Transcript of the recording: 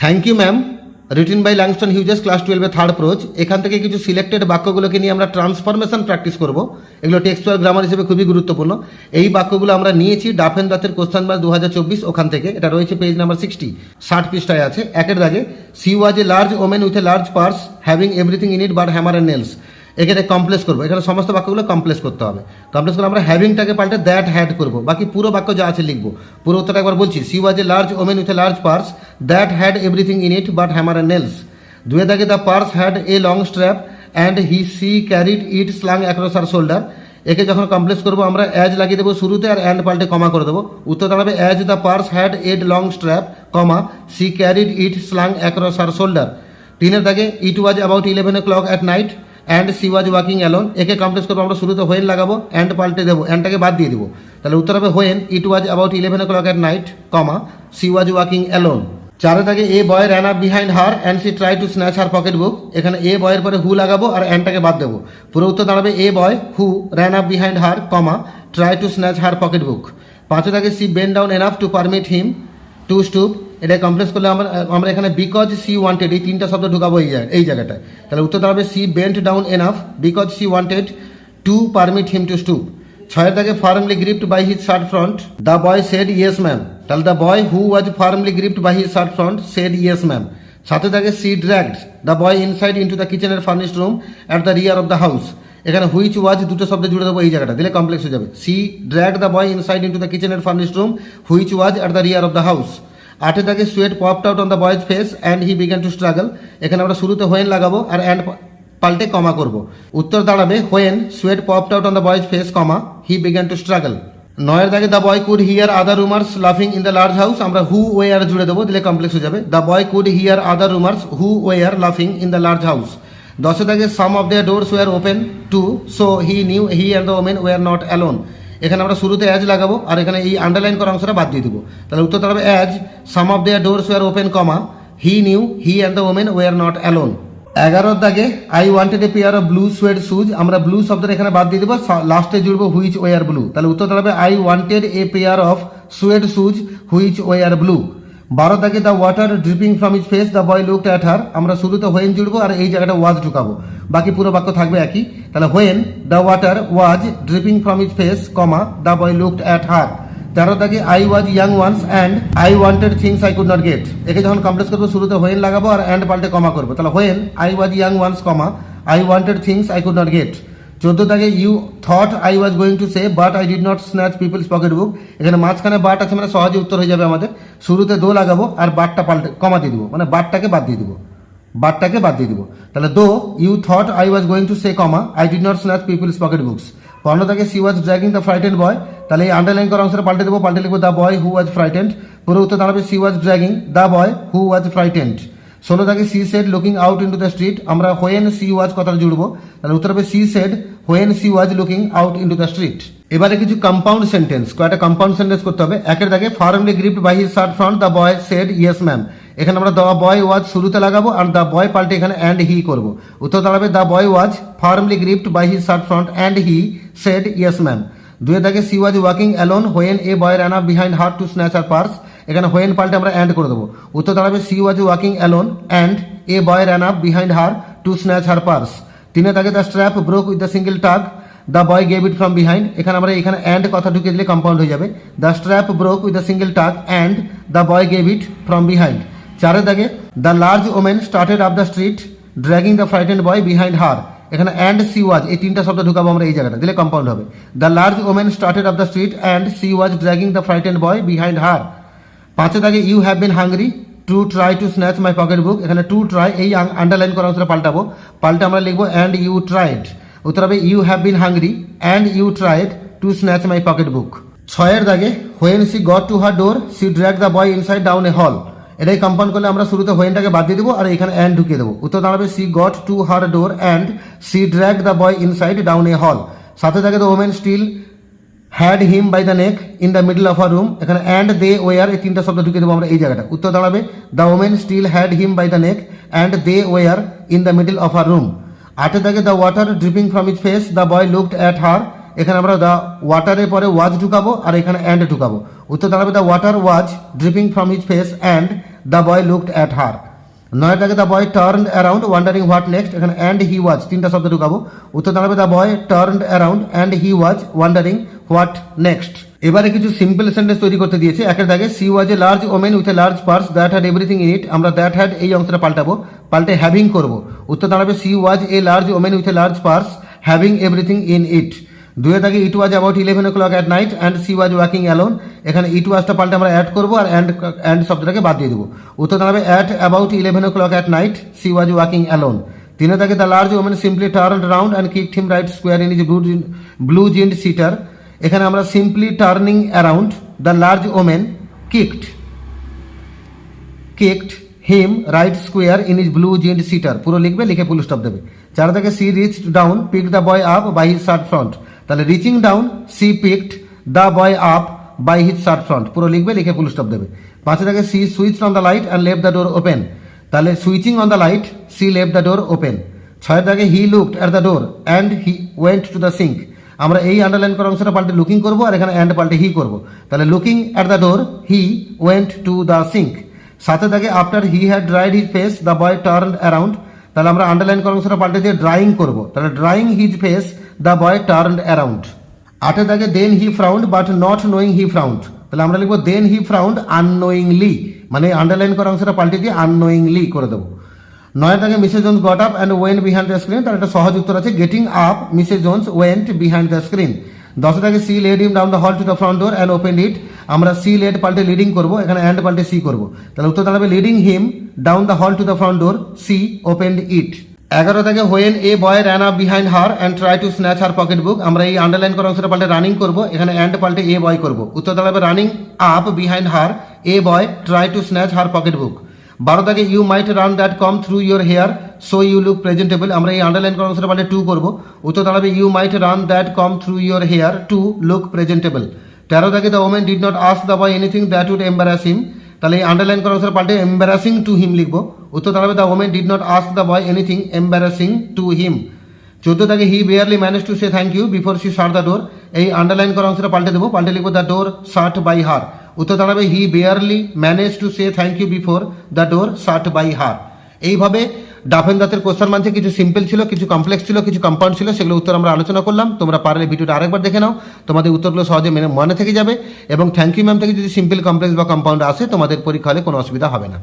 Thank you ma'am, written by Langston Hughes, class 12 third prose. এখান থেকে কিছু selected বাক্যগুলোকে নিয়ে আমরা ট্রান্সফরমেশন প্র্যাকটিস করব। এগুলো টেক্সচুয়াল গ্রামার হিসেবে খুবই গুরুত্বপূর্ণ। এই বাক্যগুলো আমরা নিয়েছি ডাফেন দাঁতের কোশ্চেন ম্যাথ 2024 ওখান থেকে। এটা রয়েছে পেজ নাম্বার 60 পৃষ্ঠায় আছে। একের দাগে, she was a large women with a large purse having everything in it but hammer and nails. এখানে কমপ্লেক্স করবো, এখানে সমস্ত বাক্যগুলো কমপ্লেক্স করতে হবে। কমপ্লেক্স করে আমরা হ্যাভিংটাকে পাল্টে দ্যাট হ্যাড করবো, বাকি পুরো বাক্য যা আছে লিখবো। পুরো উত্তরটা একবার বলছি, she was a large women with a large purse that had everything in it but hammer and nails. দুয়ে দাগে, the purse had a long strap and she carried it slung across her shoulder. একে যখন complex করবো আমরা as লাগিয়ে দেবো শুরুতে আর and পাল্টে কমা করে দেবো। উত্তর দাঁড়াবে as the purse had a long strap comma she carried it slung across her shoulder. তিনের দাগে, it was about 11 o'clock at night and she was walking alone. একে কমপ্লেক্স করবো আমরা শুরুতে হোয়েন লাগাবো, অ্যান্ড পাল্টে দেবো, অ্যান্ডটাকে বাদ দিয়ে দেবো। তাহলে উত্তর হবে when it was about 11 o'clock at night comma she was walking alone. চারে থাকে, a boy ran up behind her and she try to snatch her pocket book. এখানে এ বয়ের পরে হু লাগাবো আর অ্যান্ডটাকে বাদ দেবো। পুরো উত্তর দাঁড়াবে a boy who ran up behind her comma try to snatch her pocket book. পাঁচে থাকে, she bend down enough to permit him to stoop. এটা কমপ্লেক্স করলে আমরা এখানে বিকজ সি ওয়ান্টেড এই তিনটা শব্দ ঢুকাবো এই জায়গাটায়। তাহলে উত্তর দাঁড়াবে she bent down enough because she wanted to permit him to stoop. ছয়ের দাগে, firmly gripped by his shirt front the boy said yes ma'am. তাহলে the boy who was firmly gripped by his shirt front said yes ma'am. সাথে থাকে, she dragged the boy inside into the কিচেনের furnished room at the rear of the house. এখানে which was দুটো শব্দ জুড়ে দেবো এই জায়গাটা, দিলে কমপ্লেক্স হয়ে যাবে। She dragged the boy inside into the কিচেনের furnished room which was at the rear of the house. আটে থাকে, sweat popped out on the boy's face and he began to struggle. এখানে আমরা শুরুতে হোয়েন লাগাবো আর and পাল্টে কমা করব। উত্তর দাঁড়াবে when sweat popped out on the boy's face comma he began to struggle. নয়ের দাগে, the boy could hear other roomers লাফিং ইন দ্য লার্জ হাউস। আমরা হু ওয়ার জুড়ে দেবো, দিলে কমপ্লেক্স হয়ে যাবে। The boy could hear other roomers who were লাফিং ইন দ্য লার্জ হাউস। দশে দাগে, some of their doors were open too so he knew he and the woman were not alone. এখানে আমরা শুরুতে অ্যাজ লাগাবো আর এখানে এই আন্ডারলাইন করা অংশটা বাদ দিয়ে দেবো। তাহলে উত্তর দাঁড়াবে as some of their doors were open comma he knew he and the woman were not alone. 11 দাগে, I wanted a pair of blue suede shoes. আমরা ব্লু শব্দটা এখানে বাদ দিয়ে দেবো, লাস্টে জুড়বো হুইচ ওয়ার ব্লু। তাহলে উত্তর দাঁড়াবে I wanted a pair of suede shoes which were blue. 12 দাগে, the water dripping from his face the boy looked at her. আমরা শুরুতে হোয়েন জুড়বো আর এই জায়গাটা ওয়াজ ঢুকাবো, বাকি পুরো বাক্য থাকবে একই। তাহলে when the water was dripping from his face comma the boy looked at her. 13 দাগে, I was young once and I wanted things I could not get. একে যখন কমপ্লেক্স করবো শুরুতে হোয়েন লাগাবো আর অ্যান্ড পাল্টে কমা করবো। তাহলে when I was young once comma I wanted things I could not get. 14 দাগে, you thought I was going to say but I did not snatch people's pocket book. এখানে মাঝখানে but আছে মানে সহজে উত্তর হয়ে যাবে আমাদের। শুরুতে দো লাগাবো আর বাটটা পাল্টে কমা দিয়ে দেবো, মানে বাটটাকে বাদ দিয়ে দেবো, বাটটাকে বাদ দিয়ে দেবো। তাহলে though you thought I was going to say comma I did not snatch people's pocket books. 15 দাগে, she was dragging the frightened boy. তাহলে এই আন্ডারলাইন করা অংশটা পাল্টে দেবো, পাল্টে লিখবো the boy who was frightened. পুরো উত্তর দাঁড়াবে she was dragging the boy who was frightened. 16 দাগে, she said looking out into the street. আমরা হোয়েন সি ওয়াজ কথা জুড়বো, তাহলে উত্তর হবে she said when she was looking out into the street. এবারে কিছু কম্পাউন্ড সেন্টেন্স, কয়েকটা কম্পাউন্ড সেন্টেন্স করতে হবে। একের দাগে, firmly gripped by his shirt front the boy said yes ma'am. এখানে আমরা দ্য বয় ওয়াজ শুরুতে লাগাবো আর দ্য বয় পাল্টে এখানে অ্যান্ড হি করবো। উত্তর দাঁড়াবে the boy was firmly gripped by his shirt front and he said yes ma'am. 2 দাগে, she was walking alone when a boy ran up behind her to snatch her purse. এখানে when পাল্টে আমরা and করে দেবো। উত্তর দাঁড়াবে she was walking alone and a boy ran up behind her to snatch her purse. 3 দাগে, the strap broke with the single tug the boy gave it from behind. এখানে আমরা এখানে অ্যান্ড কথা ঢুকিয়ে দিলে কম্পাউন্ড হয়ে যাবে। The strap broke with the single tug and the boy gave it from behind. 4 দাগে, the large woman started up the street dragging the frightened boy behind her. এখানে অ্যান্ড সি ওয়াজ এই তিনটা শব্দ ঢুকাবো আমরা এই জায়গাটা, দিলে কম্পাউন্ড হবে। The large woman started up the street and she was dragging the frightened boy behind her. 5 দাগে, you have been hungry to try to snatch my pocket book. এখানে টু ট্রাই এই আন্ডারলাইন করা অংশটা পাল্টাবো, পাল্টে আমরা লিখবো and you tried. উত্তর হবে you have been hungry and you tried to snatch my pocket book. 6 দাগে, when she got to her door she drag the boy inside down a hall. এটাই কম্পাউন্ড করলে আমরা শুরুতে হোয়েনটাকে বাদ দিয়ে দেবো আর এখানে অ্যান্ড ঢুকিয়ে দেবো। উত্তর দাঁড়াবে she got to her door and she drag the boy inside down a hall. 7 দাগে, the women still had him by the neck in the middle of R room. এখানে অ্যান্ড দে ওয়ার এই তিনটা শব্দ ঢুকিয়ে দেবো আমরা এই জায়গাটা। উত্তর দাঁড়াবে the women still had him by the neck and they were in the middle of R room. 8 দাগে, the water dripping from his face the boy looked at her. এখানে আমরা দ্য ওয়াটারের পরে ওয়াজ ঢুকাবো আর এখানে অ্যান্ড ঢুকাবো। উত্তর দাঁড়াবে the water was dripping from his face and the boy looked at her. 9 দাগে the boy turned around wondering what next, এখানে and he was তিনটা শব্দ ঢুকাবো, উত্তর দাঁড়াবে the boy turned around and he was wondering what next. এবারে কিছু simple sentence তৈরি করতে দিয়েছে। একের দাগে she was a large women with a large purse that had everything in it, আমরা দ্যাট হ্যাড এই অংশটা পাল্টাবো, পাল্টে হ্যাভিং করব, উত্তর দাঁড়াবে she was a large women with a large purse having everything in it. দুয়ের দাগে it was about 11 o'clock at night and she was walking alone, এখানে ইট ওয়াজটা পাল্টে আমরা অ্যাড করবো আর অ্যান্ড শব্দটাকে বাদ দিয়ে দেবো, উত্তর দাঁড়াবে at about 11 o'clock at night she was walking alone. তিনের দাগে the large woman simply turned round and kicked him right square in his blue jeaned sitter, এখানে আমরা simply turning around the large woman kicked him right square in his blue jeaned sitter, পুরো লিখবে, লিখে full stop দেবে। চার থেকে she reached down pick the boy up by his shirt front, তাহলে reaching down she picked the boy up by his shirt front, পুরো লিখবে, লিখে ফুল স্টপ দেবে। পাঁচে থেকে she switched on the light and left the door open, তাহলে switching on the light she left the door open. ছয়ের থেকে he looked at the door and he went to the sink, আমরা এই underline করা অংশটা পাল্টে looking করবো আর এখানে অ্যান্ড পাল্টে হি করবো, তাহলে looking at the door he went to the sink. সাথে থাকে after he had dried his face the boy turned around, তাহলে আমরা আন্ডারলাইন করা অংশটা পাল্টে দিয়ে ড্রাইং করবো, তাহলে drawing his face the boy turned around. আটে থাকে দেন হি ফ্রাউন্ড বাট নট নোয়িং হি ফ্রাউন্ড, তাহলে আমরা লিখবো দেন হি ফ্রাউন্ড আননোয়িংলি, মানে আন্ডারলাইন করা অংশটা পাল্টে দিয়ে আননোয়িংলি করে দেবো। নয় থাকে Mrs Jones got up and went behind the screen, তার একটা সহজ উত্তর আছে getting up Mrs Jones went behind the screen. 10 থেকে she led him down the hall to the front door and open it, আমরা সি লেড পাল্টে leading করবো, এখানে অ্যান্ড পাল্টে সি করবো, তাহলে উত্তর দাঁড়াবে leading him down the hall to the front door she opened it. 11 থেকে when a boy ran up behind her and try to snatch her pocket book, আমরা এই আন্ডারলাইন করা অংশটা পাল্টে রানিং করবো, এখানে অ্যান্ড পাল্টে এ বয় করবো, উত্তর দাঁড়াবে running up behind her a boy try to snatch her pocket book. 12 থেকে you might run that comb through your hair so you look presentable, আমরা এই আন্ডারলাইন করা অংশটা পাল্টে টু করবো, উত্তর দাঁড়াবে you might run that comb through your hair to look presentable. 13 থেকে the woman did not ask the boy anything that would embarrass him, তাহলে এই আন্ডারলাইন করা অংশটা পাল্টে এম্বারাসিং টু হিম লিখবো, উত্তর দাঁড়াবে the woman did not ask the boy anything embarrassing to him. 14 থেকে he barely manage to say thank you before she shut the door, এই আন্ডারলাইন করা অংশটা পাল্টে দেবো, পাল্টে লিখবো the door shut by her, উত্তর দাঁড়াবে he barely manage to say thank you before the door shut by her. এইভাবে ডাফেন দাঁতের কোশ্চেন মানছে কিছু সিম্পল ছিল, কিছু কমপ্লেক্স ছিল, কিছু কম্পাউন্ড ছিল, সেগুলো উত্তর আমরা আলোচনা করলাম। তোমরা পারলে ভিডিওটা আরেকবার দেখে নাও, তোমাদের উত্তরগুলো সহজে মনে থেকে যাবে এবং থ্যাংক ইউ ম্যাম থেকে যদি সিম্পল কমপ্লেক্স বা কম্পাউন্ড আসে তোমাদের পরীক্ষা হলে কোনো অসুবিধা হবে না।